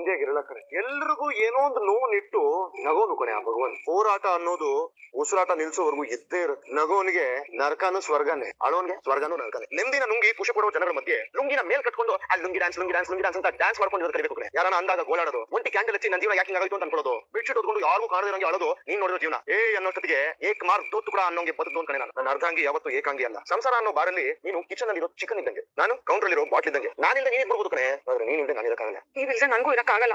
ನೆಮ್ಮದಿಯಾಗಿರಲ್ಲ ಕಣೆ. ಎಲ್ರಿಗೂ ಏನೋ ಒಂದು ನೋವು ನಗೋನು ಕಣೆ ಆ ಭಗವಾನ್. ಹೋರಾಟ ಅನ್ನೋದು ಉಸಿರಾಟ ನಿಲ್ಸೋವರೆಗೂ ಇದ್ದೇ ಇರುತ್ತೆ. ನಗೋನಿಗೆ ನರಕನು ಸ್ವರ್ಗನೇ, ಅಳೋನ್ಗೆ ಸ್ವರ್ಗನು ನರಕನೇ. ನೆಮ್ಮದಿನ ನುಂಗಿ ಖುಷಿ ಪಡುವ ಜನಗಳ ಮಧ್ಯೆ ಲುಂಗಿನ ಮೇಲ್ ಕಟ್ಕೊಂಡು ಅಲ್ಲಿ ಲುಂಗಿ ಡ್ಯಾನ್ಸ್ ಅಂತ ಡ್ಯಾನ್ಸ್ ಮಾಡ್ಕೊಂಡು ಕಲಿಬೇಕು ಕಣೆ. ಯಾರನ್ನ ಅಂದಾಗ ಗೋಳಾಡೋದು, ಒಂಟಿ ಕ್ಯಾಂಡಲ್ ಹಚ್ಚಿ ನನ್ನ ಜೀವನ ಯಾಕೆ ಆಗೋಯ್ತು ಅಂತ ಅನ್ಕೊಳ್ಳೋದು, ಬೆಡ್ಶೀಟ್ ಹೊತ್ಕೊಂಡು ಯಾರಿಗೂ ಕಾಣದಿರಂಗೆ ಅಳೋದು, ನೀನ್ ನೋಡಿರೋ ಜೀವನ ಅನ್ನೋಷ್ಟೊತ್ತಿಗೆ ಏಕ್ ಮಾರ್ಕ್ ದೋತ್ತು ಕೂಡ ಅನ್ನೋಂಗೆ ಬದುಕು ಕಣೆ. ನನ್ನ ಅರ್ಧಾಂಗಿ ಯಾವತ್ತು ಏಕಾಂಗಿ ಅಲ್ಲ. ಸಂಸಾರ ಅನ್ನೋ ಬಾರಲ್ಲಿ ನೀನು ಕಿಚನ್ ಅಲ್ಲಿ ಇರೋ ಚಿಕನ್ ಇದ್ದಂಗೆ, ನಾನು ಕೌಂಟರ್ ಇರೋ ಬಾಟ್ಲ್ ಇದ್ದಂಗೆ. ನಾನಿಂದ ನೀನ್ ಬರ್ಬೋದು ಕಣೆ, ಆದ್ರೆ ನೀನಿಂದ ನಾನು ಇರಕ್ಕಾಗಲ್ಲ. ನೀವಿಲ್ದೆ ನನಗೂ ಇರಕ್ಕಾಗಲ್ಲ.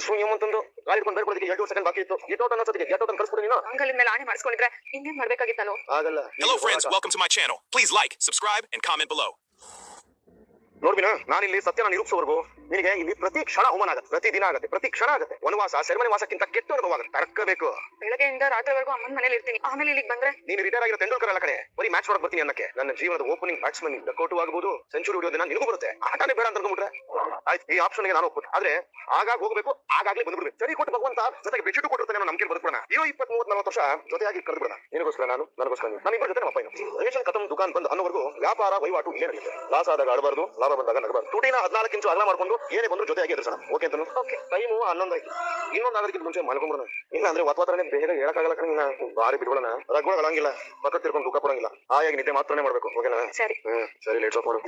ಸುಮ್ಮಂತಂದು ಗಾಳಿ ಹಿಡ್ಕೊಂಡು ಬರ್ಕೊಡೋದಕ್ಕೆ 2 ಸೆಕೆಂಡ್ ಬಾಕಿ ಇತ್ತು. ಗೆಟೌಟ್ ಅನ್ನೋದಕ್ಕೆ ಗೆಟೌಟ್ ಕರ್ಸ್ಬಿಡು ನೀನು. ಅಂಗಲ್ ಮೇಲೆ ಆಣೆ ಮಾಡಿಸ್ಕೊಂಡಿದ್ರೆ ಇನ್ನೇನ್ ಮಾಡ್ಬೇಕಾಗಿತ್ತು? ಆಗಲ್ಲ. Hello friends, welcome to my channel. Please like, subscribe and comment below. ನೋಡ್ಬಿನ, ನಾನಿಲ್ಲಿ ಸತ್ಯನ ನಿರೂಪಿಸೋವರೆಗೂ ನಿನಗೆ ಇಲ್ಲಿ ಪ್ರತಿ ಕ್ಷಣ ಅವಮಾನ ಆಗುತ್ತೆ, ಪ್ರತಿ ದಿನ ಆಗುತ್ತೆ, ಪ್ರತಿ ಕ್ಷಣ ಆಗುತ್ತೆ. ವನವಾಸ ಸೆರೆಮನೆ ವಾಸಕ್ಕಿಂತ ಕೆಟ್ಟ ಅನುಭವ ಆಗುತ್ತೆ. ತರ್ಕಬೇಕು. ಬೆಳಗ್ಗೆಯಿಂದ ರಾತ್ರಿವರೆಗೂ ಅಮ್ಮನ ಮನೇಲಿ ಇರ್ತೀನಿ, ಆಮೇಲೆ ಇಲ್ಲಿಗೆ ಬಂದ್ರೆ ನೀನು ರಿಟೈರ್ ಆಗಿರೋ ತೆಂಡೂಲ್ಕರ್ ಅಲ್ಲ ಕಡೆ, ಬರೀ ಮ್ಯಾಚ್ ನೋಡಕ್ ಬರ್ತೀನಿ ಅನ್ನಕ್ಕೆ. ನನ್ನ ಜೀವನದ ಓಪನಿಂಗ್ ಬ್ಯಾಟ್ಸ್ಮನ್ ಡಕೌಟ್ ಆಗಬಹುದು, ಸೆಂಚುರಿ ಹೊಡೆಯೋದನ್ನ ನಿನಗೂ ಬರುತ್ತೆ. ಆಟನೇ ಬೇಡ ಅಂತ ಅನ್ಕೊಂಡ್ಬಿಟ್ರೆ ಆಯ್ತು, ಈ ಆಪ್ಷನ್ ಗೆ ನಾನು ಒಪ್ಪಿದೆ. ಆದ್ರೆ ಆಗಾಗ ಹೋಗ್ಬೇಕು, ಆಗಾಗ್ಲೇ ಬಂದ್ಬಿಡ್ಬೇಕು. ಸರಿ ಕೊಟ್ಟು ಭಗವಂತ ಜೊತೆಗೆ ಬೆಡ್ಶೀಟ್ ಕೊಟ್ಟಿರ್ತಾನೆ, ನಾವು ನಂಬಿಕೆ ಬದುಕೋಣ. ಇರೋ 20-30-40 ವರ್ಷ ಜೊತೆಯಾಗಿ ಕಳೆದ್ಬಿಡೋಣ. ನಿನಗೋಸ್ಕರ ನಾನು, ನನಗೋಸ್ಕರ ನಾನು ಇಬ್ಬರ ಜೊತೆ ನಮ್ಮ ಅಪ್ಪ. ರೇಷನ್ ಖತಮ್ ದುಕಾನ್ ಬಂದ್ ಅನ್ನೋವರೆಗೂ ವ್ಯಾಪಾರ ವಹಿವಾಟು ಇಲ್ಲೇ ನಡೆಯುತ್ತೆ. ಲಾಸ್ ಆದಾಗ ಆಡಬಾರ್ದು, ಲಾಭ ಬಂದಾಗ ನಗಬಾರ್ದು. ತುಟಿನ 14 ಇಂಚು ಅಗಲ ಮಾಡ್ಕೊಂಡು ಏನೇ ಬಂದ್ರು ಜೊತೆಯಾಗಿ ಎದುರಿಸೋಣ. ಓಕೆ ಅಂತ ಟೈಮು 11 ಆಯ್ತು. ಇನ್ನೊಂದು ಆಗೋದಕ್ಕಿಂತ ಮುಂಚೆ ಮಲ್ಕೊಂಡ್ಬಿಡೋಣ. ಇಲ್ಲ ಅಂದ್ರೆ ವಾತಾವರಣ ಬೇಗ ಹೇಳಕ್ಕಾಗಲ್ಲ ಕಣ. ಬಾರಿ ಬಿಡ್ಬಿಡೋಣ. ರಗ್ಗಳಂಗಿಲ್ಲ, ಪಕ್ಕ ತಿರ್ಕೊಂಡು ದುಃಖ ಪಡಂಗಿಲ್ಲ. ಆಯಾಗಿ ನಿದ್ದೆ ಮಾತ್ರನೇ ಮಾಡ್ಬೇಕು. ಓಕೆನಾ? ಸರಿ. ಸರಿ, ಲೇಟ್ ಆಫ್ ಮಾಡು.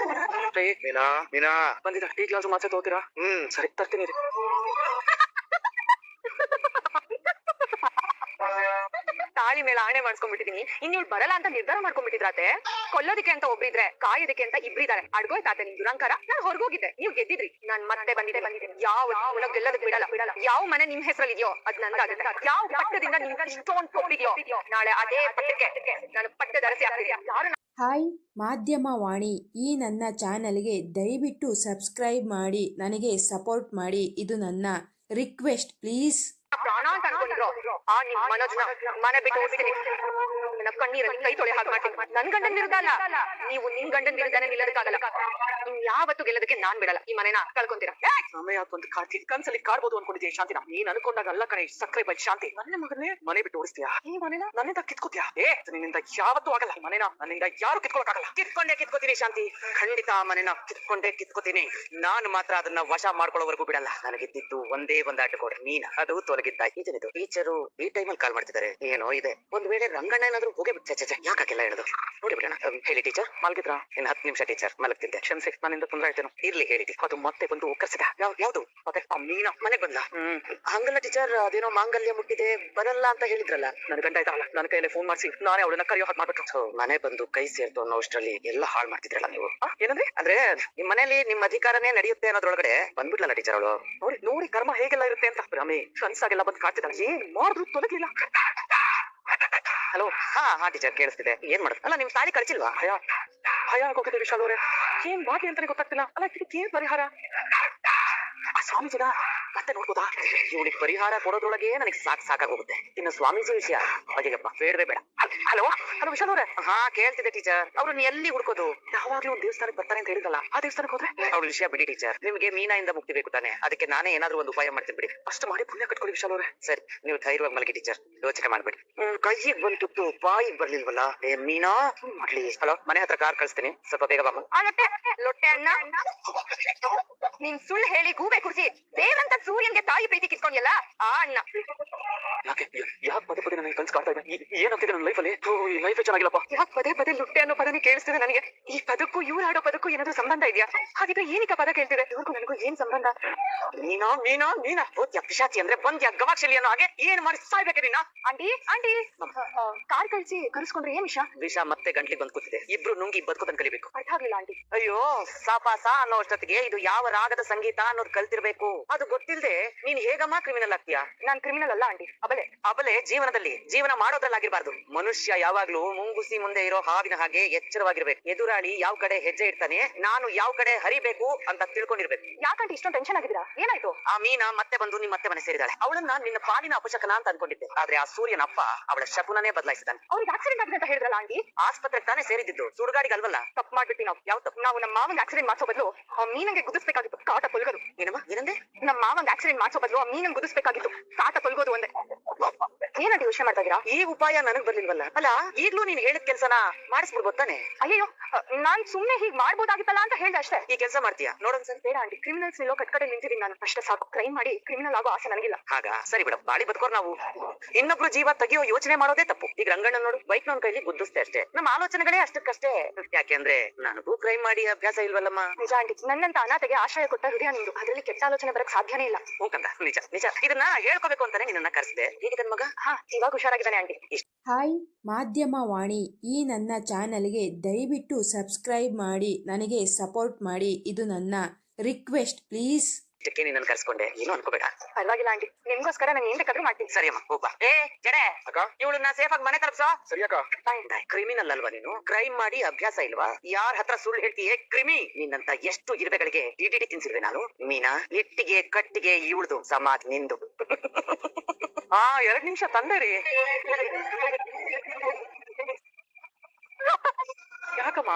ಮೀನಾ ಮೀನಾ ಬಂದಿದ್ದ ಟೀ ಗ್ಲಾಸ್ ಮಾತ್ರ ತಗೋತೀರಾ? ಸರಿ ತರ್ತೀನಿ. ತಾಳಿ ಮೇಲೆ ಆಣೆ ಮಾಡ್ಸ್ಕೊಂಡ್ಬಿಟ್ಟಿದೀನಿ, ಇನ್ಯೂ ಬರಲ್ಲ ಅಂತ ನಿರ್ಧಾರ ಮಾಡ್ಕೊಂಡ್ಬಿಟ್ಟಿದ್ರಾತೆ. ಕೊಲ್ಲೋದಕ್ಕೆ ಅಂತ ಒಬ್ರಿದ್ರೆ, ಕಾಯೋದಕ್ಕೆ ಅಂತ ಇಬ್ರಿದ್ದಾರೆ. ಅಡ್ಗೋಯ್ತಾತೆ ನಿಮ್ ದುರಂಕಾರ. ನಾನು ಹೊರಗೋಗಿದ್ದೆ, ನೀವು ಗೆದ್ದಿದ್ರಿ. ನಾನ್ ಮತ್ತೆ ಬಂದಿದ್ದೆ. ಯಾವ ಗೆಲ್ಲೋದಕ್ಕೆ ಬಿಡಲ್ಲ. ಯಾವ ಮನೆ ನಿಮ್ ಹೆಸರಲ್ಲಿ ಇದೆಯೋ ಅದ್ ನನ್ಗಾಗುತ್ತೆ. ಯಾವ ಪಟ್ಟದಿಂದ ನಿಮ್ಗೆ ಇಷ್ಟೊಂದು ಕೊಟ್ಟಿದ್ಯೋ, ನಾಳೆ ಅದೇ ಪಟ್ಟಕ್ಕೆ ನಾನು ಪಟ್ಟದ ಅರಸಿ ಆಗ್ತೀನಿ. ಹಾಯ್ ಮಾಧ್ಯಮ ವಾಣಿ, ಈ ನನ್ನ ಚಾನಲ್ಗೆ ದಯವಿಟ್ಟು ಸಬ್ಸ್ಕ್ರೈಬ್ ಮಾಡಿ ನನಗೆ ಸಪೋರ್ಟ್ ಮಾಡಿ. ಇದು ನನ್ನ ರಿಕ್ವೆಸ್ಟ್, ಪ್ಲೀಸ್. ಪ್ರಾಣ ಅಂತ ಅನ್ಕೊಂಡಿರೋ ಆ ನಿಮ್ ಮನೋಜ್ನ ಮನೆ ಬಿಟ್ಟು ಹೋಗ್ತೀನಿ. ನನ್ನ ಕಣ್ಣೀರಲ್ಲಿ ಕೈ ತೊಳೆ ಹಾಗೆ ಮಾಡ್ತೀನಿ. ನನ್ ಗಂಡನ್ ವಿರುದ್ಧ ಅಲ್ಲ, ನೀವು ನಿಮ್ ಗಂಡನ್ ವಿರುದ್ಧನೇ ನಿಲ್ಲೋದಕ್ಕಾಗಲ್ಲ. ಇನ್ ಯಾವತ್ತು ಗೆಲ್ಲೋದಕ್ಕೆ ನಾನ್ ಬಿಡಲ್ಲ. ಈ ಮನೆನ ಕಳ್ಕೊಂತೀರಾ? ಸಮಯ ಬಂದು ಕಾಡ್ತೀನಿ. ಕನ್ಸಲ್ಲಿ ಕಾಡ್ಬೋದು ಅನ್ಕೊಂಡಿದ್ಯಾ ಶಾಂತಿನ? ನೀನ್ ಅನ್ಕೊಂಡಾಗ ಅಲ್ಲ ಕಣೆ. ಸಕ್ಕರೆ ಬೈ ಶಾಂತಿ. ನನ್ನ ಮಗನೇ ಮನೆ ಬಿಟ್ಟು ಓಡಿಸ್ತೀಯಾ? ಈ ಮನೆನ ನನ್ನಿಂದ ಕಿತ್ಕೋತೀಯಾ? ನಿನ್ನಿಂದ ಯಾವತ್ತೂ ಆಗಲ್ಲ. ಈ ಮನೆನ ನನ್ನಿಂದ ಯಾರು ಕಿತ್ಕೊಳಕ್ಕಾಗಲ್ಲ. ಕಿತ್ಕೋತೀನಿ ಶಾಂತಿ. ಖಂಡಿತ ಆ ಮನೆನ ಕಿತ್ಕೋತೀನಿ. ನಾನು ಮಾತ್ರ ಅದನ್ನ ವಶ ಮಾಡ್ಕೊಳ್ಳೋವರೆಗೂ ಬಿಡಲ್ಲ. ನನಗಿದ್ದು ಒಂದೇ ಒಂದು ಆಟ ಕೊಡ್ರಿ, ನೀನ್ ಅದು ತೊಲಗಿದ್ದಾಯ್ತು. ಇದನಿದು ಟೀಚರು ಈ ಟೈಮಲ್ಲಿ ಕಾಲ್ ಮಾಡ್ತಿದ್ದಾರೆ, ಏನೋ ಇದೆ. ಒಂದ್ ವೇಳೆ ರಂಗಣ್ಣ ಏನಾದ್ರು ಹೋಗಿ ಬಿಟ್ಟೆ ಯಾಕಾಗೆಲ್ಲ ಹೇಳೋದು? ನೋಡಿ ಬಿಡೋಣ. ಹೇಳಿ ಟೀಚರ್, ಮಲಗಿದ್ರಾ? ಇನ್ನು 10 ನಿಮಿಷ ಟೀಚರ್, ಮಲಗ್ತಿದ್ದೆ. ಕ್ಷಮಿಸಿ, ನನ್ನಿಂದ ತೊಂದರೆ ಆಯ್ತೇನೋ. ಇರ್ಲಿ ಹೇಳಿದಿ. ಅದು ಮತ್ತೆ ಬಂದು ಕರ್ಸಿದ. ಯಾವ್ದು? ಮತ್ತೆ ಮೀನಾ ಮನೆಗ್ ಬಂದ? ಹಂಗಲ್ಲ ಟೀಚರ್, ಅದೇನೋ ಮಾಂಗಲ್ಯ ಮುಟ್ಟಿದೆ ಬರಲ್ಲ ಅಂತ ಹೇಳಿದ್ರಲ್ಲ. ನನ್ ಗಂಡ ಆಯ್ತಲ್ಲ, ನನ್ನ ಕೈಯಲ್ಲಿ ಫೋನ್ ಮಾಡಿಸಿ ನಾನೇ ಅವಳನ್ನ ಕರೆಯೋ ಹಾಗೆ ಮಾಡ್ಬೇಕು. ಮನೆ ಬಂದು ಕೈ ಸೇರ್ತು ಅನ್ನೋ ಅಷ್ಟರಲ್ಲಿ ಎಲ್ಲ ಹಾಳು ಮಾಡ್ತಿದ್ರಲ್ಲ ನೀವು. ಏನಂದ್ರೆ ಅಂದ್ರೆ ನಿಮ್ ಮನೇಲಿ ನಿಮ್ ಅಧಿಕಾರನೇ ನಡೆಯುತ್ತೆ ಅನ್ನೋದ್ರೊಳಗಡೆ ಬಂದ್ಬಿಟ್ಲಲ್ಲ ಟೀಚರ್ ಅವಳು. ನೋಡಿ ಕರ್ಮ ಹೇಗೆಲ್ಲ ಇರುತ್ತೆ ಅಂತ. ರಮೇ ಕನ್ಸಾಗೆಲ್ಲ ಬಂದು ಕಾಡ್ತಿದ್ದಾಳೆ. ಏನ್ ಮಾಡಿದ್ರು ತೊಲಗ್ಲಿಲ್ಲ. ಹಲೋ. ಹಾ ಟೀಚರ್, ಕೇಳಿಸ್ತಿದೆ. ಏನ್ ಮಾಡೋದು? ಅಲ್ಲ ನಿಮ್ ಸಾರಿ ಕಳ್ಸಿಲ್ವಾ? ಭಯ ಆಗೋಗಿದೆ ವಿಶಾಲ್ ಅವರೇ. ಏನ್ ಬಾಗಿ ಅಂತಾನೆ ಗೊತ್ತಾಗ್ತಿಲ್ಲ. ಅಲ್ಲ ಇದಕ್ಕೆ ಏನ್ ಪರಿಹಾರ? ಆ ಸ್ವಾಮೀಜಿನ ಮತ್ತೆ ನೋಡ್ಬೋದಾ? ಇವಳಿಗೆ ಪರಿಹಾರ ಕೊಡೋದ್ರೊಳಗೆ ನನಗೆ ಸಾಕಾಗೋಗುತ್ತೆ. ಇನ್ನು ಸ್ವಾಮೀಜಿ ವಿಷಯ ಅಯ್ಯಪ್ಪ ಬೇಡವೇ ಬೇಡ. ಹಲೋ ವಿಶಾಲ್ ಅವರೇ. ಹಾ ಕೇಳ್ತಿದೆ ಟೀಚರ್. ಅವ್ರನ್ನ ಎಲ್ಲಿ ಹುಡ್ಕೋದು? ಯಾವಾಗ್ಲೂ ಒಂದು ದೇವಸ್ಥಾನಕ್ಕೆ ಬರ್ತಾರೆ ಅಂತ ಹೇಳಿದ್ರಲ್ಲ, ಆ ದೇವಸ್ಥಾನಕ್ಕೆ ಹೋದ್ರೆ? ಅವ್ರ ವಿಷಯ ಬಿಡಿ ಟೀಚರ್. ನಿಮ್ಗೆ ಮೀನಾಯಿಂದ ಮುಕ್ತಿ ಬೇಕು ತಾನೆ? ಅದಕ್ಕೆ ನಾನೇ ಏನಾದ್ರೂ ಒಂದು ಉಪಾಯ ಮಾಡ್ತೀನಿ ಬಿಡಿ. ಅಷ್ಟು ಮಾಡಿ ಪುಣ್ಯ ಕಟ್ಕೊಳ್ಳಿ ವಿಶಾಲ್ ಅವರೇ. ಸರಿ, ನೀವು ಧೈರ್ಯವಾಗಿ ಮಲಗಿ ಟೀಚರ್, ಯೋಚನೆ ಮಾಡ್ಬೇಡಿ. ಕೈಗೆ ಬಂತು ಬಾಯಿಗೆ ಬರ್ಲಿಲ್ವಲ್ಲ. ಮೀನಾ ಮಾಡ್ಲಿ. ಹಲೋ, ಮನೆ ಹತ್ರ ಕಾರ್ ಕಳಿಸ್ತೀನಿ, ಸ್ವಲ್ಪ ಬೇಗ ಬಾಮ. ಲೊಟ್ಟೆ ಅಣ್ಣ, ನೀನ್ ಸುಳ್ಳು ಹೇಳಿ ಗೂಬೆ ಕುರ್ಸಿ ದೇವಂತ ಸೂರ್ಯನ್ಗೆ ತಾಯಿ ಪ್ರೀತಿ ಕಿತ್ಕೊಂಡ್ಯಲ್ಲ ಆ ಅಣ್ಣ. ಯಾಕೆ ಪದೇ ಪದೇ ನನಗೆ ಕನ್ಸು ಕಾಡ್ತಾ ಇದೆ? ಏನಾಗ್ತಿದೆ ನನ್ನ ಲೈಫಲ್ಲಿ? ಈ ಲೈಫ್ ಚೆನ್ನಾಗಿಲ್ಲಪ್ಪ. ಯಾಕೆ ಪದೇ ಲುಟ್ಟೆ ಅನ್ನೋ ಪದನೇ ಕೇಳಿಸ್ತಿದೆ ನನಗೆ. ಈ ಪದಕ್ಕೂ ಇವ್ರು ಆಡೋ ಪದಕ್ಕೂ ಏನಾದ್ರು ಸಂಬಂಧ ಇದೆಯಾ? ಹಾಗಿದ್ರೆ ಏನಕ್ಕೆ ಪದ ಕೇಳ್ತಿದೆ? ಇವ್ರಿಗೂ ನನಗೂ ಏನ್ ಸಂಬಂಧ? ಮೀನಾ ಓದ್ಯ ಪಿಶಾಚಿ ಅಂದ್ರೆ ಬಂದ್ಯಾ ಗವಾಕ್ಷಲಿ ಅನ್ನೋ ಹಾಗೆ ಏನ್ ಮಾಡಿ ಸಾಯ್ಬೇಕೆ ನಿನ್ನ? ಆಂಟಿ ಕಾರ್ ಕಳ್ಸಿ ಕರ್ಸ್ಕೊಂಡ್ರೆ ಏನ್ ವಿಷ ಮತ್ತೆ ಗಂಟ್ಲಿಗೆ ಬಂದ್ ಕೂತಿದೆ. ಇಬ್ರು ನುಂಗಿ ಬದುಕೋದನ್ನ ಕಲಿಬೇಕು. ಅರ್ಥ ಆಗ್ಲಿಲ್ಲ ಆಂಟಿ. ಅಯ್ಯೋ ಸಾಪಾಸ ಅನ್ನೋ ಅಷ್ಟೊತ್ತಿಗೆ ಇದು ಯಾವ ರಾಗದ ಸಂಗೀತ ಅನ್ನೋದು ಕಲ್ತಿರ್ಬೇಕು. ಅದು ಗೊತ್ತಿಲ್ಲದೆ ನೀನ್ ಹೇಗಮ್ಮ ಕ್ರಿಮಿನಲ್ ಆಗ್ತೀಯಾ? ನಾನ್ ಕ್ರಿಮಿನಲ್ ಅಲ್ಲ ಆಂಟಿ, ಅಬಲೆ ಜೀವನ ಮಾಡೋದ್ರಲ್ಲಾಗಿರ್ಬಾರ್ದು. ಮನುಷ್ಯ ಯಾವಾಗ್ಲೂ ಮುಂಗುಸಿ ಮುಂದೆ ಇರೋ ಹಾವಿನ ಹಾಗೆ ಎಚ್ಚರವಾಗಿರ್ಬೇಕು. ಎದುರಾಳಿ ಯಾವ ಕಡೆ ಹೆಜ್ಜೆ ಇಡ್ತಾನೆ, ನಾನು ಯಾವ ಕಡೆ ಹರಿಬೇಕು ಅಂತ ತಿಳ್ಕೊಂಡಿರ್ಬೇಕು. ಯಾಕಂటే ಇಷ್ಟೊಂದು ಟೆನ್ಷನ್ ಆಗಿದ್ದೀರಾ? ಏನಾಯ್ತು? ಆ ಮೀನಾ ಮತ್ತೆ ಬಂದು ನಿಮ್ ಮತ್ತೆ ಮನೆ ಸೇರಿದಾಳೆ. ಅವಳನ್ನ ನಿನ್ನ ಪಾಲಿನ ಅಪಶಕನ ಅಂತ ಅನ್ಕೊಂಡಿದ್ದೆ. ಆದ್ರೆ ಆ ಸೂರ್ಯನ ಅಪ್ಪ ಅವಳ ಶಕುನನೇ ಬದಲಾಯಿಸಿದಾನೆ. ಅವ್ರಿಗೆ ಆಕ್ಸಿಡೆಂಟ್ ಆಗಿದೆ ಅಂತ ಹೇಳಿದ್ರಲ್ಲ ಆಂಟಿ? ಆಸ್ಪತ್ರೆಗೆ ತಾನೇ ಸೇರಿದ್ದು, ಸುಡುಗಾಡಿಗೆ ಅಲ್ವಲ್ಲ. ತಪ್ಪು ಮಾಡ್ಬಿಟ್ಟು ನಾವು ಯಾವ ತಪ್ಪು? ನಾವು ನಮ್ಮ ಮಾವಂಗೆ ಆಕ್ಸಿಡೆಂಟ್ ಮಾಡ್ಸೋ ಬದಲು ಆ ಮೀನಂಗೆ ಗುದಿಸ್ಬೇಕಾಗಿತ್ತು. ಕಾಟ ಪುಲ್ಗರು. ಏನಂದೆ? ನಮ್ಮ ಮಾವಂಗೆ ಒಂದ್ ಆಕ್ಸಿಡೆಂಟ್ ಮಾಡ್ಸೋ ಬದಲು ಆ ಮೀನನ್ ಗುದಿಸ್ಬೇಕಾಗಿತ್ತು. ಸಾಟ ತೊಳ್ಗೋದು ಒಂದೇ. ಏನಂತ ಯೋಚನೆ ಮಾಡ್ತಾ ಇದೀರಾ? ಈ ಉಪಾಯ ನನಗ್ ಬರ್ಲಿಲ್ವಲ್ಲ. ಅಲ್ಲ ಈಗ್ಲೂ ನೀನ್ ಹೇಳಿದ ಕೆಲ್ಸನ ಮಾಡಿಸ್ಬಿಡ್ಬೋದು ತಾನೆ? ಅಯ್ಯೋ, ನಾನ್ ಸುಮ್ನೆ ಹೀಗ್ ಮಾಡ್ಬೋದಾಗಿತ್ತಲ್ಲ ಅಂತ ಹೇಳ್ದೆ ಅಷ್ಟೇ. ಈ ಕೆಲ್ಸ ಮಾಡ್ತೀಯಾ ನೋಡೋನ್ಸರಿ? ಬೇಡ ಆಂಟಿ, ಕ್ರಿಮಿನಲ್ಸ್ ನಿಲ್ಲೋ ಕಟ್ಕಡೆ ನಿಂತಿದ್ದೀನಿ ನಾನು. ಅಷ್ಟೇ ಸಾಕು. ಕ್ರೈಮ್ ಮಾಡಿ ಕ್ರಿಮಿನಲ್ ಆಗೋ ಆಸೆ ನನಗಿಲ್ಲ. ಹಾಗ ಸರಿ ಬಿಡ, ಬಾಳಿ ಬದುಕೋರ್ ನಾವು. ಇನ್ನೊಬ್ರು ಜೀವ ತೆಗಿಯೋ ಯೋಚನೆ ಮಾಡೋದೇ ತಪ್ಪು. ಈಗ ರಂಗಣ್ಣ ನೋಡು, ಬೈಕ್ ನನ್ ಕೈಲಿ ಗುದ್ದಿಸ್ತೆ ಅಷ್ಟೇ. ನಮ್ಮ ಆಲೋಚನೆಗಳೇ ಅಷ್ಟಕ್ಕಷ್ಟೇ. ಯಾಕೆಂದ್ರೆ ನನಗೂ ಕ್ರೈಮ್ ಮಾಡಿ ಅಭ್ಯಾಸ ಇಲ್ವಲ್ಲಮ್ಮ. ನಿಜ ಆಂಟಿ, ನನ್ನಂತ ಅನಾಥೆಗೆ ಆಶ್ರಯ ಕೊಟ್ಟ ಹೃದಯ ನಿಂದು. ಅದ್ರಲ್ಲಿ ಕೆಟ್ಟ ಆಲೋಚನೆ ಬರಕ್ ಸಾಧ್ಯನೇ ಇಲ್ಲ. ಹೋಗಂತ ನಿಜ ನಿಜ. ಇದನ್ನ ಹೇಳ್ಕೋಬೇಕು ಅಂತಾನೆ ನಿನ್ನ ಕರೆಸಿದೆ. ಹೇಗಿದೆ ಮಗ? ಹಾ, ಇವಾಗ ಹುಷಾರಾಗಿದ್ದಾನೆ ಆಂಟಿ. ಹಾಯ್ ಮಾಧ್ಯಮ ವಾಣಿ, ಈ ನನ್ನ ಚಾನಲ್ಗೆ ದಯವಿಟ್ಟು ಸಬ್ಸ್ಕ್ರೈಬ್ ಮಾಡಿ ನನಗೆ ಸಪೋರ್ಟ್ ಮಾಡಿ, ಇದು ನನ್ನ ರಿಕ್ವೆಸ್ಟ್ ಪ್ಲೀಸ್. ಇದಕ್ಕೆ ನೀನ್ ಕರ್ಸ್ಕೊಂಡೆ, ಏನು ಅನ್ಕೋಬೇಡ. ಪರವಾಗಿಲ್ಲ ಆಂಟಿ, ನಿಮ್ಗೋಸ್ಕರ ನಾನು ಏನ್ ಬೇಕಾದ್ರೂ ಮಾಡ್ತೀನಿ. ಸರಿ ಅಮ್ಮ, ಹೋಗ್ಬಾ. ಏ ಜಡೆ, ಅಕ್ಕ ಇವಳನ್ನ ಸೇಫ್ ಆಗಿ ಮನೆ ತಲುಪ್ಸೋ. ಸರಿ ಅಕ್ಕ. ಕ್ರಿಮಿನಲ್ ಅಲ್ವಾ ನೀನು? ಕ್ರೈಮ್ ಮಾಡಿ ಅಭ್ಯಾಸ ಇಲ್ವಾ? ಯಾರ ಹತ್ರ ಸುಳ್ಳು ಹೇಳ್ತೀಯೇ ಕ್ರಿಮಿ? ನಿನ್ನಂತ ಎಷ್ಟು ಇರುವೆಗಳಿಗೆ ಡಿಡಿಟಿ ತಿನ್ಸಿರ್ವೆ ನಾನು. ಮೀನಾ, ಇಟ್ಟಿಗೆ ಕಟ್ಟಿಗೆ ಇವಳ್ದು, ಸಮಾಜ್ ನಿಂದು. 2 ನಿಮಿಷ ತಂದೆ ರೀ. ಯಾಕಮ್ಮ,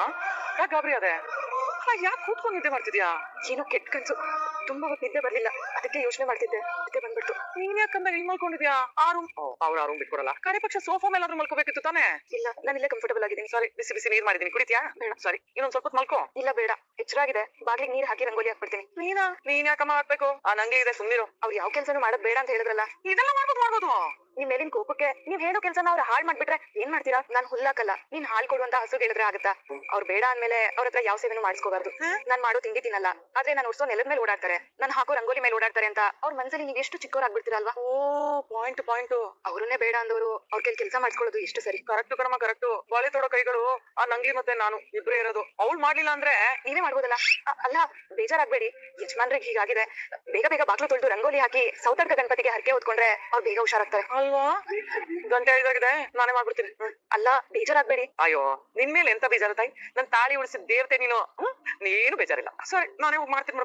ಯಾಕೆ ಗಾಬರಿ ಅದೇ? ಯಾಕೆ ಕೂತ್ಕೊಂಡು ನಿದ್ದೆ ಮಾಡ್ತಿದ್ಯಾ? ಏನೋ ಕೆಟ್ಟ ಕನ್ಸು. ತುಂಬಾ ಹೊತ್ತು ನಿದ್ದೆ ಬರ್ಲಿಲ್ಲ, ಅದಕ್ಕೆ ಯೋಚನೆ ಮಾಡ್ತಿದ್ದೆ. ಅದಕ್ಕೆ ಬಂದ್ಬಿಡ್ತು. ನೀನ್ ಯಾಕಂದ ಇಲ್ಲಿ ಮಲ್ಕೊಂಡಿದ್ಯಾ? ಆ ರೂಮ್ ಅವ್ರ ರೂಮ್ ಬಿಟ್ಕೊಡಲ್ಲ. ಕಡೆ ಪಕ್ಷ ಸೋಫಾ ಮೇಲಾದ್ರೂ ಮಲ್ಕೋಬೇಕಿತ್ತು ತಾನೆ? ಇಲ್ಲ, ನಾನು ಇಲ್ಲೇ ಕಂಫರ್ಟಬಲ್ ಆಗಿದ್ದೀನಿ. ಸಾರಿ, ಬಿಸಿ ಬಿಸಿ ನೀರ್ ಮಾಡಿದೀನಿ, ಕುಡಿತ್ಯಾ? ಬೇಡ. ಸರಿ, ಇನ್ನೊಂದ್ ಸ್ವಲ್ಪ ಹೊತ್ತು ಮಲ್ಕೋ. ಇಲ್ಲ ಬೇಡ, ಎಚ್ಚರಾಗಿದೆ. ಬಾಗ್ಲಿಗೆ ನೀರ್ ಹಾಕಿ ರಂಗೋಲಿ ಹಾಕ್ಬಿಡ್ತೀನಿ. ನೀನ್ ಯಾಕಮ್ಮ ಹಾಕ್ಬೇಕು? ನಂಗೆ ಇದೆ, ಸುಮ್ನಿರು. ಅವ್ರು ಯಾವ ಕೆಲ್ಸನೂ ಮಾಡೋದ್ ಬೇಡ ಅಂತ ಹೇಳಿದ್ರಲ್ಲ. ಇದೆಲ್ಲ ಮಾಡ್ಬೋದು. ನಿಮ್ ಮೇಲಿನ ಕೋಪಕ್ಕೆ ನೀವ್ ಹೇಳೋ ಕೆಲ್ಸನ ಅವ್ರು ಹಾಳ್ ಮಾಡ್ಬಿಟ್ರೆ ಏನ್ ಮಾಡ್ತೀರಾ? ನಾನ್ ಹುಲ್ಲಾಕಲ್ಲ. ನೀನ್ ಹಾಲ್ ಕೊಡುವಂತ ಹಸು ಹೇಳಿದ್ರೆ ಆಗತ್ತಾ? ಅವ್ರು ಬೇಡ ಅಂದ್ಮೇಲೆ ಅವ್ರ ಹತ್ರ ಯಾವ ಸೇವೆನೂ ಮಾಡಿಸ್ಕೋಬಾರ್ದು. ನಾನ್ ಮಾಡೋ ತಿಂಡಿ ತಿನ್ನಲ್ಲ, ಆದ್ರೆ ನಾನು ಉಡ್ಸೋ ನೆಲದ ಮೇಲೆ ಓಡಾಡ್ತಾರೆ, ನಾನು ಹಾಕೋ ರಂಗೋಲಿ ಮೇಲೆ ಓಡಾಡ್ತಾರೆ ಅಂತ ಅವ್ರ ಮನ್ಸಲ್ಲಿ ನೀವ್ ಎಷ್ಟು ಚಿಕ್ಕವರಾಗ್ಬಿಡ್ತೀರಲ್ವಾ? ಓ, ಪಾಯಿಂಟ್. ಅವ್ರನ್ನೇ ಬೇಡ ಅಂದವರು ಅವ್ರ ಕೈಲಿ ಕೆಲಸ ಮಾಡ್ಕೊಳ್ಳೋದು ಎಷ್ಟು ಸರಿ? ಕರೆಕ್ಟ್ ಕಣಮ್ಮ, ಕರೆಕ್ಟ್. ಬಾಳೆ ತೊಡೋ ಕೈಗಳು ಆ ನಂಗ್ಲಿ ಮತ್ತೆ ನಾನು ಇಬ್ರೇ ಇರೋದು. ಅವ್ಳು ಮಾಡ್ಲಿಲ್ಲ ಅಂದ್ರೆ ನೀವೇ ಮಾಡ್ಬೋದಲ್ಲ. ಅಲ್ಲ, ಬೇಜಾರಾಗ್ಬೇಡಿ. ಯಜಮಾನ್ರಿಗೆ ಹೀಗಾಗಿದೆ, ಬೇಗ ಬೇಗ ಬಾಗ್ಲು ತೊಳೆದು ರಂಗೋಲಿ ಹಾಕಿ ಸೌತಡ್ಕ ಗಣಪತಿಗೆ ಹರಕೆ ಹೊತ್ಕೊಂಡ್ರೆ ಅವ್ರು ಬೇಗ ಹುಷಾರಾಗ್ತಾರೆ ಅಲ್ವಾ? ಗಂಟೆ 5 ಆಗಿದೆ, ನಾನೇ ಮಾಡ್ಬಿಡ್ತೀನಿ. ಅಲ್ಲ, ಬೇಜಾರಾಗ್ಬೇಡಿ. ಅಯ್ಯೋ, ನಿನ್ ಮೇಲೆ ಎಂತ ಬೇಜಾರ ತಾಯಿ? ನನ್ ತಾಳಿ ಉಳಿಸಿದ ದೇವತೆ ನೀನು. ನೀನು ಬೇಜಾರಿಲ್ಲ. ಸರಿ, ನಾನೇ ಹೋಗಿ ಮಾಡ್ತೀನಿ.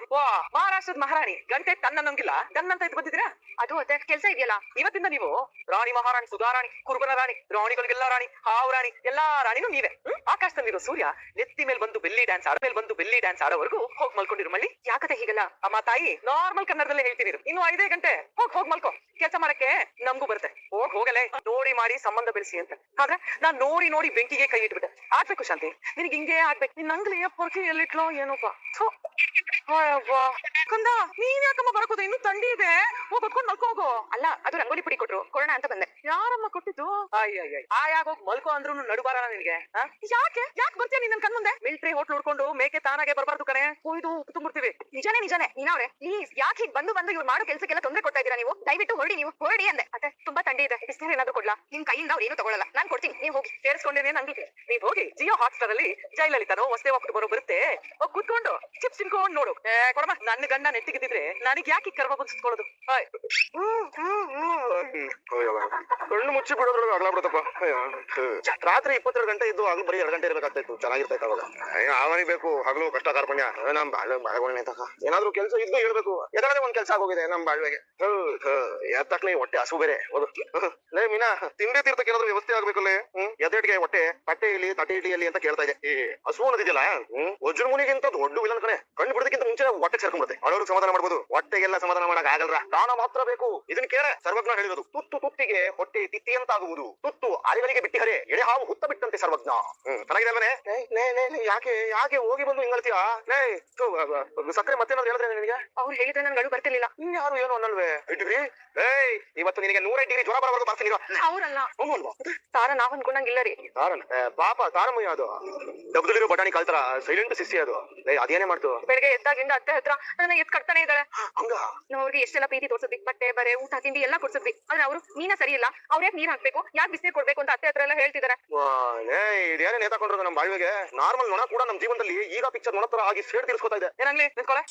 ಮಹಾರಾಷ್ಟ್ರದ ಮಹಾರಾಣಿ ಗಂಟೆ ತನ್ನ ನಂಗಿಲ್ಲ, ತನ್ನಂತ ಇದು ಬಂದಿದ್ದೀರಾ? ಅದು ಅತ್ತೆ ಕೆಲ್ಸ ಇದೆಯಲ್ಲ. ಇವತ್ತಿಂದ ನೀವು ರಾಣಿ, ಮಹಾರಾಣಿ, ಸುಧಾರಾಣಿ, ಕುರುಬನ ರಾಣಿ, ರಾಣಿಗಳಿಗೆಲ್ಲ ರಾಣಿ, ಹಾವು ರಾಣಿ, ಎಲ್ಲಾ ರಾಣಿನೂ ನೀವೇ. ಆಕಾಶದಲ್ಲಿರೋ ಸೂರ್ಯ ನೆತ್ತಿ ಮೇಲೆ ಬಂದು ಬೆಲ್ಲಿ ಡ್ಯಾನ್ಸ್ ಆಡೋವರೆಗೂ ಹೋಗಿ ಮಲ್ಕೊಂಡಿರು ಮಳ್ಳಿ. ಯಾಕತೆ ಹೀಗಲ್ಲ? ಅಮ್ಮ ತಾಯಿ, ನಾರ್ಮಲ್ ಕನ್ನಡದಲ್ಲೇ ಹೇಳ್ತೀನಿ. ಇನ್ನು 5 ಗಂಟೆ ಹೋಗ್ ಮಲ್ಕೋ. ಕೆಲಸ ಮಾಡಕ್ಕೆ ನಮಗೂ ಬರುತ್ತೆ. ಹೋಗಲೇ ನೋಡಿ ಮಾಡಿ ಸಂಬಂಧ ಬೆಳೆಸಿ ಅಂತ. ಆದ್ರೆ ನಾನ್ ನೋಡಿ ಬೆಂಕಿಗೆ ಕೈ ಇಟ್ಬಿಟ್ಟೆ. ಆಗ್ಬೇಕು ಶಾಂತಿ, ನಿನಗೆ ಹಿಂಗೆ ಆಗ್ಬೇಕು. ನಿನ್ ಅಂಗ್ಲಿಯ ಪೊರ್ಕಿ ಎಲ್ಲಿಟ್ಲೋ ಏನೋಪ್ಪ. ಕಂದ, ನೀನ್ ಯಾಕಮ್ಮ ಬರಕೋದು? ಇನ್ನು ಥಂಡಿ ಇದೆ, ಹೋಗ್ ಹೊತ್ಕೊಂಡ್ ಮಲ್ಕೋ ಹೋಗು. ಅಲ್ಲ, ಅದು ರಂಗೋಲಿ ಪುಡಿ ಕೊಟ್ರು, ಕೊಡೋಣ ಅಂತ ಬಂದೆ. ಯಾರಮ್ಮ ಕೊಟ್ಟಿದ್ದು? ಆಯಾಗೋಗ್ ಮಲ್ಕೋ ಅಂದ್ರೂ ನಡುಬಾರ ನಿನ್ಗೆ. ಯಾಕೆ ಬರ್ತೀಯ ನೀನ್ ನನ್ ಕಣ್ಮುಂದೆ? ಮಿಲ್ಟ್ರಿ ಹೋಟ್ಲ್ ಹುಡ್ಕೊಂಡು ಮೇಕೆ ತಾನಾಗೆ ಬರ್ಬಾರ್ದು ಕಣೆ. ಹೋಯ್ದು ತುಂಬಿಡ್ತೀವಿ. ನಿಜಾನೇ ನೀನವ್ರೆ, ಪ್ಲೀಸ್ ಯಾಕೆ ಹೀಗ್ ಬಂದು ಇವ್ರು ಮಾಡೋ ಕೆಲ್ಸಕ್ಕೆಲ್ಲ ತೊಂದ್ರೆ ಕೊಡ್ತಾ ಇದೀರಾ ನೀವು? ದಯವಿಟ್ಟು ಹೊರಡಿ ಅಂದೆ. ಅತ್ತೆ, ತುಂಬಾ ಥಂಡಿ ಇದೆ, ಬಿಸಿನೀರು ಏನಾದ್ರು ಕೊಡ್ಲಾ? ನಿಮ್ ಕೈಯಿಂದ ಅವ್ರು ಏನು ತಗೊಳ್ಳಲ್ಲ, ನಾನ್ ಕೊಡ್ತೀನಿ, ನೀವ್ ಹೋಗಿ. ಸೇರಿಸ್ಕೊಂಡೇನೆ ನಂಗೆ. ನೀವ್ ಹೋಗಿ ಜಿಯೋ ಹಾಟ್ಸ್ಟಾರ್ ಅಲ್ಲಿ ಜೈಲಲಿತಾನೋ ವಸೆ ವಾಪಸ್ ಬರೋ ಬರುತ್ತೆ, ಹೋಗಿ ಕೂತ್ಕೊಂಡು ಚಿಪ್ಸ್ ತಿನ್ಕೊಂಡು ನೋಡು. ಕೊಡಮ್ಮ, ನನ್ನ ಗಂಡ ನೆಟ್ಟಿಗಿದ್ರೆ ನನಗೆ ಯಾಕೆ ಕರ್ಮ ಬಂದಿಸ್ಕೊಳ್ಳೋದು? ಕಣ್ಣು ಮುಚ್ಚಿ ಬಿಡೋದ್ರೊಳಗೆ ಅಗಲ ಬಿಡತ್ತಪ್ಪ. ರಾತ್ರಿ 22 ಗಂಟೆ ಇದ್ದು ಹಗಲು ಬರೀ 2 ಗಂಟೆ ಇರ್ಬೇಕಾಗ್ತಾಯಿತ್ತು. ಚೆನ್ನಾಗಿರ್ತೈತೆ ಅವಾಗ. ಅವನಿಗೆ ಬೇಕು ಹಗಲು ಕಷ್ಟ ಕಾರ್ಪಣ್ಯ. ನಮ್ ಬಾಳ್ವೆ ತಕ ಏನಾದ್ರು ಕೆಲಸ ಇದ್ದು ಹೇಳ್ಬೇಕು. ಎದಾದ್ರೆ ಒಂದ್ ಕೆಲಸ ಆಗೋಗಿದೆ ನಮ್ ಬಾಳ್ವೆಗೆ. ಎತ್ತಕ್ಲೆ ಹೊಟ್ಟೆ ಹಸು ಬೇರೆ. ಲೇ ಮೀನಾ, ತಿಂಡಿ ತೀರ್ಥಕ್ಕೆ ಏನಾದ್ರು ವ್ಯವಸ್ಥೆ ಆಗ್ಬೇಕಲ್ಲೇ. ಎದೆಡ್ಗೆ ಹೊಟ್ಟೆ ತಟ್ಟೆ ಇಲ್ಲಿ ತಟ್ಟೆ ಇಡ್ಲಿ ಅಂತ ಕೇಳ್ತಾ ಇದೆ. ಈ ಹಸು ಅನ್ನೋದಿದೆಯಲ್ಲ, ವಜ್ರ ಮುನಿಗಿಂತ ದೊಡ್ಡ ವಿಲನ್ ಕಣೆ. ಕಣ್ಣು ಬಿಡೋದಕ್ಕಿಂತ ಮುಂಚೆ ಹೊಟ್ಟೆ ಸೇರ್ಕೊಂಡ್ಬಿಡುತ್ತೆ. ಅವ್ರಿಗೆ ಸಮಾಧಾನ ಮಾಡ್ಬೋದು, ಹೊಟ್ಟೆಗೆಲ್ಲ ಸಮಾಧಾನ ಮಾಡಕ್ ಆಗಲ್ರ. ದಾನ ಮಾತ್ರ ಬೇಕು. ಇದನ್ನ ಕೇಳ ಸರ್ವಜ್ಞ ಹೇಳಿರೋದು. ತುತ್ತಿಗೆ ಹೊಟ್ಟೆ ತಿತ್ತಿ ಅಂತ ಆಗುವುದು, ತುತ್ತು ಅಲಿಗಳಿಗೆ ಬಿಟ್ಟಿಹರೆ ಎಳೆ ಹಾವು ಹುತ್ತ ಬಿಟ್ಟಂತೆ ಸರ್ವಜ್ಞ. ಚೆನ್ನಾಗಿದೆ. ಯಾಕೆ ಹೋಗಿ ಬಂದು ಹಿಂಗಳ್ತೀಯ? ಸಕ್ಕರೆ ಮತ್ತೇನಾದ್ರು ಹೇಳಿದ್ರೆ ನಿನಗೆ? ಅವ್ರು ಹೇಳಿದ್ರೆ ನನ್ಗಳು ಬರ್ತಿರ್ಲಿಲ್ಲ. ಇನ್ಯಾರು ಏನು ಅನ್ನಲ್ವೇ? ಡಿಗ್ರಿ ಇವತ್ತು ನಿನಗೆ 105 ಡಿಗ್ರಿ ಜ್ವರ ಬರೋವರೆಗೂ ಬರ್ತೀನಿ. ಅವ್ರಲ್ಲ, ಅವನು ಅಲ್ವಾ? ತಾರ ನಾವ್ ಅನ್ಕೊಂಡಂಗಿಲ್ಲ ರೀ. ತಾರನ್ ಪಾಪ ತಾರಮ್ಮಯ್ಯ ಅದು. ಡಬ್ಬದಲ್ಲಿರೋ ಬಟಾಣಿ ಕಳ್ತಾರ ಸೈಲೆಂಟ್ ಸಿಸಿ ಅದು. ಅದೇನೇ ಮಾಡ್ತು? ಬೆಳಗ್ಗೆ ಎದ್ದಾಗಿಂದ ಅತ್ತೆ ಹತ್ರ ನನ್ನ ಎತ್ ಕಟ್ತಾನೆ ಇದ್ದಾಳೆ. ಹಂಗ ನಾವ್ ಅವ್ರಿಗೆ ಎಷ್ಟೆಲ್ಲ ಪ್ರೀತಿ ತೋರ್ಸಿದ್ವಿ, ಬಟ್ಟೆ ಬರೆ ಊಟ ತಿಂಡಿ ಎಲ್ಲಾ ಕೊಡ್ಸಿದ್ವಿ. ಆದ್ರೆ ಅವರು ನೀನ ಸರಿ ಇಲ್ಲ, ಅವ್ರ ಯಾಕೆ ನೀರ್ ಹಾಕ್ಬೇಕು, ಯಾಕೆ ಬಿಸಿನೀರ್ ಕೊಡ್ಬೇಕು ಅಂತ ಅತ್ತೆ ಹತ್ರ ಎಲ್ಲ ಹೇಳ್ತಿದಾರೆ. ಇದೇನೇ ನೇತಾಕೊಂಡ್ರು ನಮ್ ಬಾಳ್ವೆಗೆ. ನಾರ್ಮಲ್ ನೊಣ ಕೂಡ ನಮ್ ಜೀವನದಲ್ಲಿ ಈಗ ಪಿಕ್ಚರ್ ನೊಣ ತರ ಆಗಿ ಸೇಡ್ ತೀರ್ಸ್ಕೊತಾ ಇದೆ. ಏನಂಗ್ಲಿ ನಿಂತ್ಕೊಳೆ.